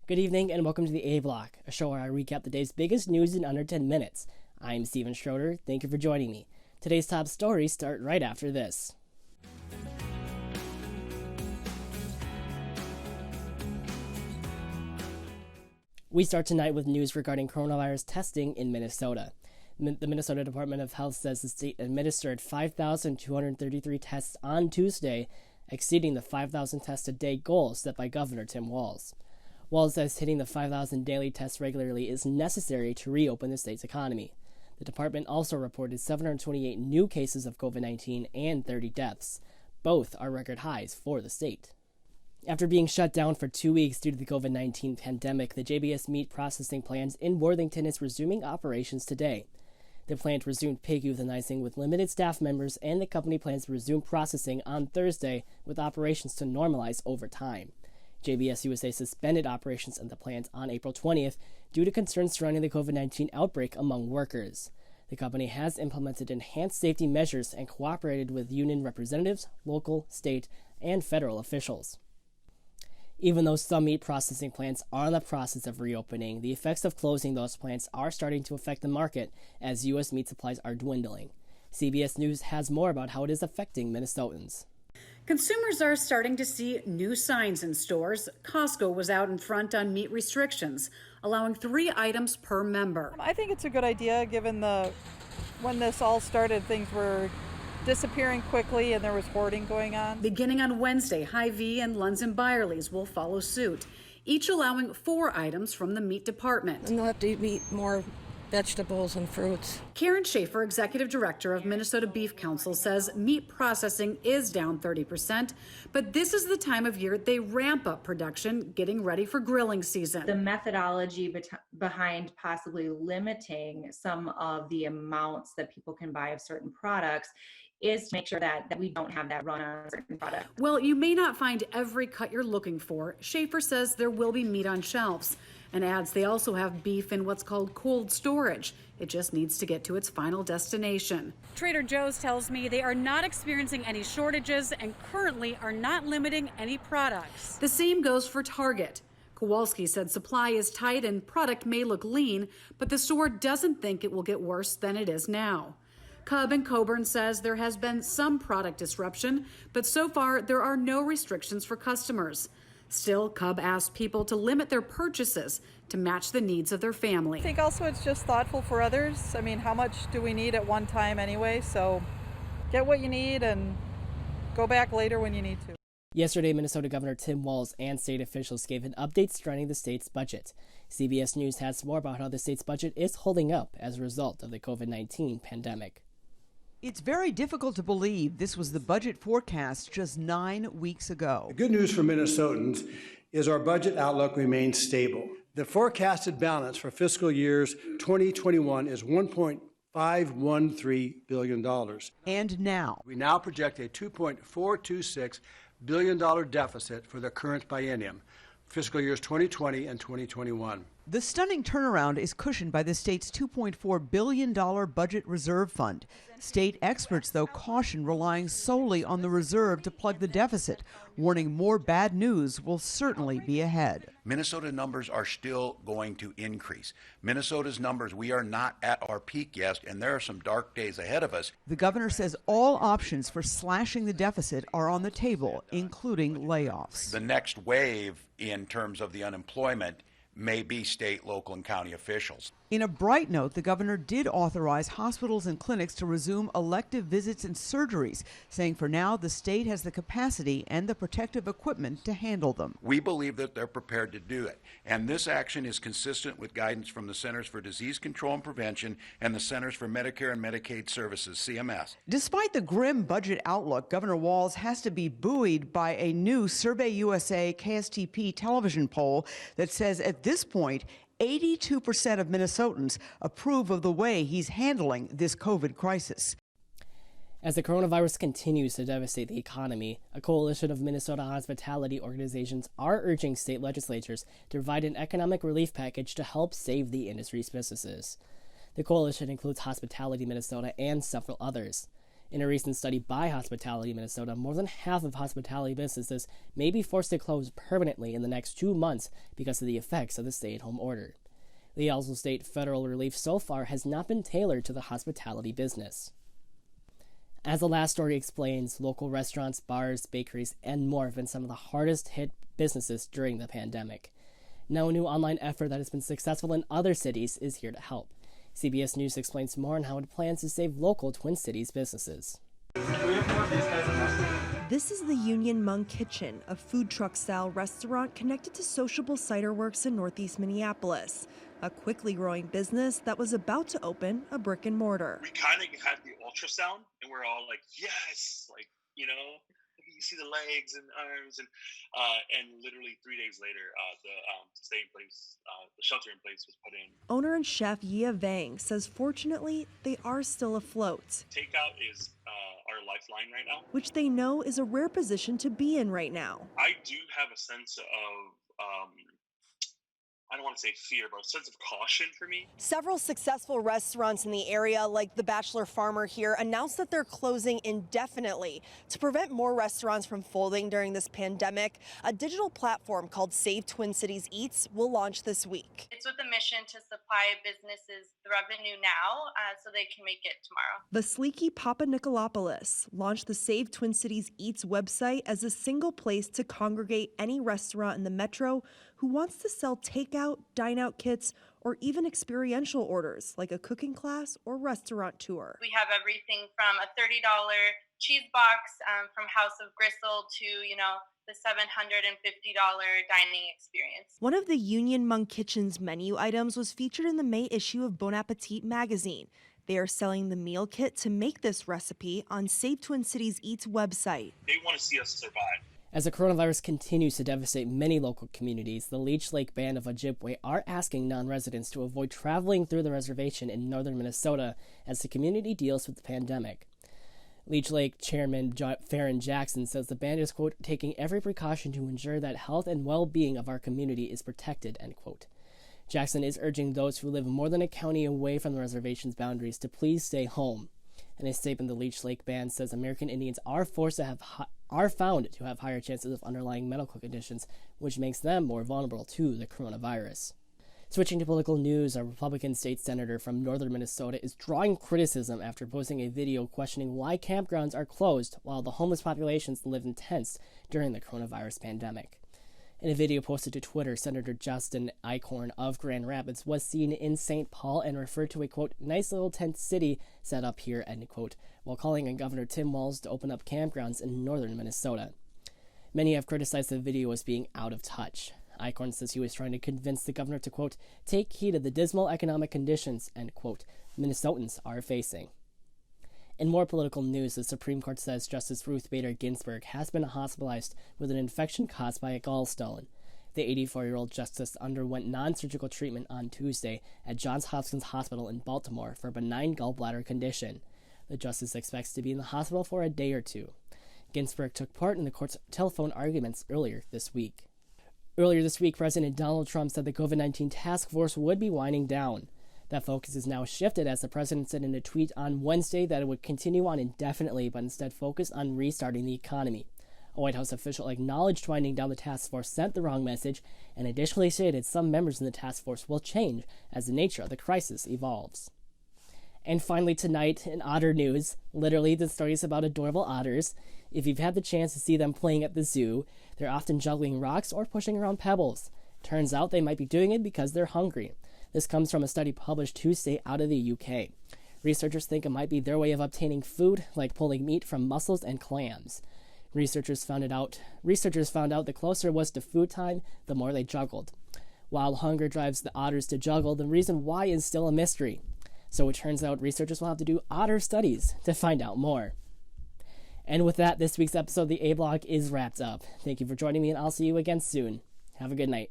Good evening and welcome to the A Block, a show where I recap the day's biggest news in under 10 minutes. I'm Steven Schroeder. Thank you for joining me. Today's top stories start right after this. We start tonight with news regarding coronavirus testing in Minnesota. The Minnesota Department of Health says the state administered 5,233 tests on Tuesday, exceeding the 5,000 tests a day goal set by Governor Tim Walz. Walz says hitting the 5,000 daily tests regularly is necessary to reopen the state's economy. The department also reported 728 new cases of COVID-19 and 30 deaths. Both are record highs for the state. After being shut down for 2 weeks due to the COVID-19 pandemic, the JBS meat processing plant in Worthington is resuming operations today. The plant resumed pig euthanizing with limited staff members, and the company plans to resume processing on Thursday with operations to normalize over time. JBS USA suspended operations at the plant on April 20th due to concerns surrounding the COVID-19 outbreak among workers. The company has implemented enhanced safety measures and cooperated with union representatives, local, state, and federal officials. Even though some meat processing plants are in the process of reopening, the effects of closing those plants are starting to affect the market as U.S. meat supplies are dwindling. CBS News has more about how it is affecting Minnesotans. Consumers are starting to see new signs in stores. Costco was out in front on meat restrictions, allowing 3 items per member. I think it's a good idea given when this all started, things were disappearing quickly and there was hoarding going on. Beginning on Wednesday, Hy-Vee and Lunds & Byerly's will follow suit, each allowing 4 items from the meat department. And they'll have to eat more vegetables and fruits. Karen Schaefer, executive director of Minnesota Beef Council, says meat processing is down 30%, but this is the time of year they ramp up production, getting ready for grilling season. The methodology behind possibly limiting some of the amounts that people can buy of certain products is to make sure that we don't have that run on certain products. Well, you may not find every cut you're looking for. Schaefer says there will be meat on shelves and adds they also have beef in what's called cold storage. It just needs to get to its final destination. Trader Joe's tells me they are not experiencing any shortages and currently are not limiting any products. The same goes for Target. Kowalski said supply is tight and product may look lean, but the store doesn't think it will get worse than it is now. Cub and Coburn says there has been some product disruption, but so far there are no restrictions for customers. Still, Cub asked people to limit their purchases to match the needs of their family. I think also it's just thoughtful for others. I mean, how much do we need at one time anyway? So get what you need and go back later when you need to. Yesterday, Minnesota Governor Tim Walz and state officials gave an update surrounding the state's budget. CBS News has more about how the state's budget is holding up as a result of the COVID-19 pandemic. It's very difficult to believe this was the budget forecast just 9 weeks ago. The good news for Minnesotans is our budget outlook remains stable. The forecasted balance for fiscal years 2021 is $1.513 billion. And now, we now project a $2.426 billion deficit for the current biennium, fiscal years 2020 and 2021. The stunning turnaround is cushioned by the state's $2.4 billion budget reserve fund. State experts, though, caution relying solely on the reserve to plug the deficit, warning more bad news will certainly be ahead. Minnesota numbers are still going to increase. Minnesota's numbers, we are not at our peak yet, and there are some dark days ahead of us. The governor says all options for slashing the deficit are on the table, including layoffs. The next wave in terms of the unemployment may be state, local, and county officials. In a bright note, the governor did authorize hospitals and clinics to resume elective visits and surgeries, saying for now the state has the capacity and the protective equipment to handle them. We believe that they're prepared to do it, and this action is consistent with guidance from the Centers for Disease Control and Prevention and the Centers for Medicare and Medicaid Services, CMS. Despite the grim budget outlook, Governor Walz has to be buoyed by a new Survey USA KSTP television poll that says at this point, 82% of Minnesotans approve of the way he's handling this COVID crisis. As the coronavirus continues to devastate the economy, a coalition of Minnesota hospitality organizations are urging state legislatures to provide an economic relief package to help save the industry's businesses. The coalition includes Hospitality Minnesota and several others. In a recent study by Hospitality Minnesota, more than half of hospitality businesses may be forced to close permanently in the next 2 months because of the effects of the stay-at-home order. They also state federal relief so far has not been tailored to the hospitality business. As the last story explains, local restaurants, bars, bakeries, and more have been some of the hardest hit businesses during the pandemic. Now a new online effort that has been successful in other cities is here to help. CBS News explains more on how it plans to save local Twin Cities businesses. This is the Union Monk Kitchen, a food truck-style restaurant connected to Sociable Cider Works in Northeast Minneapolis, a quickly growing business that was about to open a brick and mortar. We kind of had the ultrasound, and we're all like, yes, like, you know, you see the legs and arms, and literally 3 days later, the shelter in place was put in. Owner and chef Yia Vang says fortunately they are still afloat. Takeout is our lifeline right now, which they know is a rare position to be in right now. I do have a sense of I don't want to say fear, but a sense of caution for me. Several successful restaurants in the area, like the Bachelor Farmer here, announced that they're closing indefinitely. To prevent more restaurants from folding during this pandemic, a digital platform called Save Twin Cities Eats will launch this week. It's with a mission to supply businesses the revenue now so they can make it tomorrow. Vasiliki Papanikolaopoulos launched the Save Twin Cities Eats website as a single place to congregate any restaurant in the metro who wants to sell takeout, dine-out kits, or even experiential orders like a cooking class or restaurant tour. We have everything from a $30 cheese box from House of Gristle to, the $750 dining experience. One of the Union Monk Kitchen's menu items was featured in the May issue of Bon Appetit magazine. They are selling the meal kit to make this recipe on Save Twin Cities Eats website. They want to see us survive. As the coronavirus continues to devastate many local communities, the Leech Lake Band of Ojibwe are asking non-residents to avoid traveling through the reservation in northern Minnesota as the community deals with the pandemic. Leech Lake Chairman Farron Jackson says the band is, quote, taking every precaution to ensure that health and well-being of our community is protected, end quote. Jackson is urging those who live more than a county away from the reservation's boundaries to please stay home. In a statement, the Leech Lake Band says American Indians are found to have higher chances of underlying medical conditions, which makes them more vulnerable to the coronavirus. Switching to political news, a Republican state senator from northern Minnesota is drawing criticism after posting a video questioning why campgrounds are closed while the homeless populations live in tents during the coronavirus pandemic. In a video posted to Twitter, Senator Justin Eichhorn of Grand Rapids was seen in St. Paul and referred to a, quote, nice little tent city set up here, end quote, while calling on Governor Tim Walz to open up campgrounds in northern Minnesota. Many have criticized the video as being out of touch. Eichhorn says he was trying to convince the governor to, quote, take heed of the dismal economic conditions, end quote, Minnesotans are facing. In more political news, the Supreme Court says Justice Ruth Bader Ginsburg has been hospitalized with an infection caused by a gallstone. The 84-year-old justice underwent non-surgical treatment on Tuesday at Johns Hopkins Hospital in Baltimore for a benign gallbladder condition. The justice expects to be in the hospital for a day or two. Ginsburg took part in the court's telephone arguments earlier this week. Earlier this week, President Donald Trump said the COVID-19 task force would be winding down. That focus is now shifted as the president said in a tweet on Wednesday that it would continue on indefinitely but instead focus on restarting the economy. A White House official acknowledged winding down the task force sent the wrong message and additionally stated some members in the task force will change as the nature of the crisis evolves. And finally tonight, in otter news, literally the story is about adorable otters. If you've had the chance to see them playing at the zoo, they're often juggling rocks or pushing around pebbles. Turns out they might be doing it because they're hungry. This comes from a study published Tuesday out of the UK. Researchers think it might be their way of obtaining food, like pulling meat from mussels and clams. Researchers found out the closer it was to food time, the more they juggled. While hunger drives the otters to juggle, the reason why is still a mystery. So it turns out researchers will have to do otter studies to find out more. And with that, this week's episode of the A-Blog is wrapped up. Thank you for joining me, and I'll see you again soon. Have a good night.